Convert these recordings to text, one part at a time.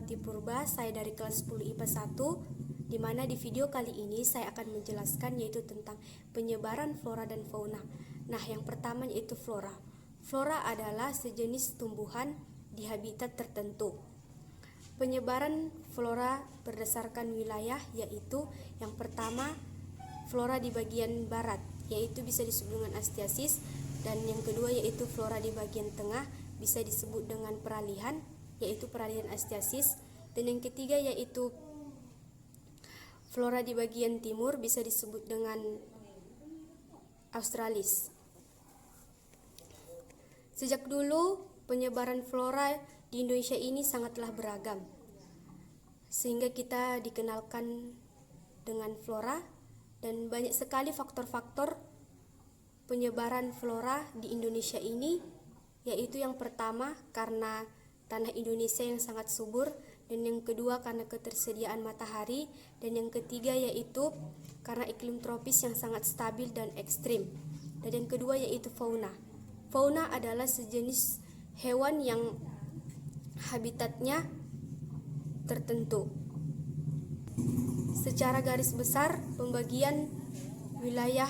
Suparti Purba, saya dari kelas 10 IPA 1, di mana di video kali ini saya akan menjelaskan yaitu tentang penyebaran flora dan fauna. Nah, yang pertama yaitu flora. Flora adalah sejenis tumbuhan di habitat tertentu. Penyebaran flora berdasarkan wilayah yaitu yang pertama flora di bagian barat, yaitu bisa disebut dengan Astiasis, dan yang kedua yaitu flora di bagian tengah bisa disebut dengan peralihan, yaitu peralihan Astiasis, dan yang ketiga yaitu flora di bagian timur bisa disebut dengan Australis. Sejak dulu penyebaran flora di Indonesia ini sangatlah beragam, sehingga kita dikenalkan dengan flora, dan banyak sekali faktor-faktor penyebaran flora di Indonesia ini, yaitu yang pertama karena tanah Indonesia yang sangat subur, dan yang kedua karena ketersediaan matahari, dan yang ketiga yaitu karena iklim tropis yang sangat stabil dan ekstrim, dan yang kedua yaitu fauna. Fauna adalah sejenis hewan yang habitatnya tertentu. Secara garis besar, pembagian wilayah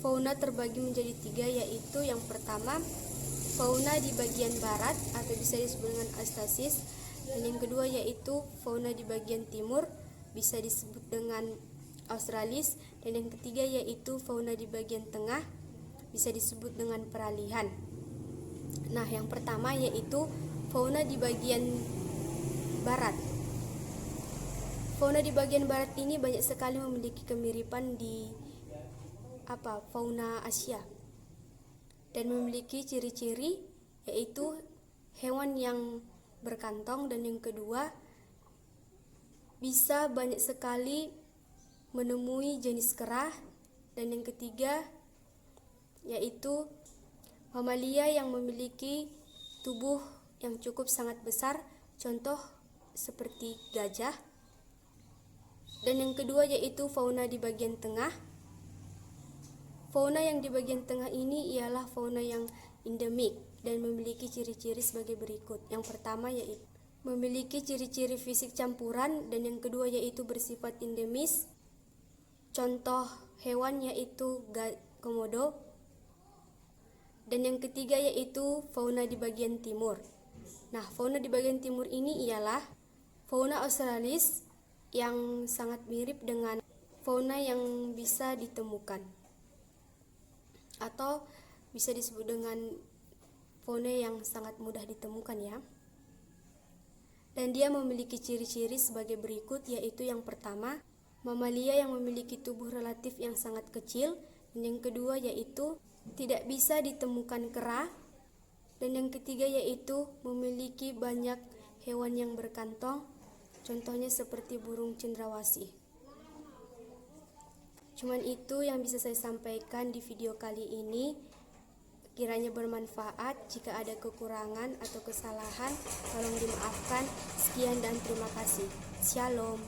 fauna terbagi menjadi tiga, yaitu yang pertama fauna di bagian barat atau bisa disebut dengan Astasis, dan yang kedua yaitu fauna di bagian timur bisa disebut dengan Australis, dan yang ketiga yaitu fauna di bagian tengah bisa disebut dengan peralihan. Nah, yang pertama yaitu fauna di bagian barat. Fauna di bagian barat ini banyak sekali memiliki kemiripan di fauna Asia, dan memiliki ciri-ciri yaitu hewan yang berkantong, dan yang kedua bisa banyak sekali menemui jenis kera, dan yang ketiga yaitu mamalia yang memiliki tubuh yang cukup sangat besar, contoh seperti gajah, dan yang kedua yaitu fauna di bagian tengah. Fauna yang di bagian tengah ini ialah fauna yang endemik dan memiliki ciri-ciri sebagai berikut. Yang pertama yaitu memiliki ciri-ciri fisik campuran, dan yang kedua yaitu bersifat endemis. Contoh hewan yaitu komodo, dan yang ketiga yaitu fauna di bagian timur. Nah, fauna di bagian timur ini ialah fauna Australis yang sangat mirip dengan fauna yang bisa ditemukan, atau bisa disebut dengan fauna yang sangat mudah ditemukan ya. Dan dia memiliki ciri-ciri sebagai berikut, yaitu yang pertama mamalia yang memiliki tubuh relatif yang sangat kecil, dan yang kedua yaitu tidak bisa ditemukan kera, dan yang ketiga yaitu memiliki banyak hewan yang berkantong, contohnya seperti burung cendrawasih. Cuman itu yang bisa saya sampaikan di video kali ini. Kiranya bermanfaat. Jika ada kekurangan atau kesalahan, tolong dimaafkan. Sekian dan terima kasih. Shalom.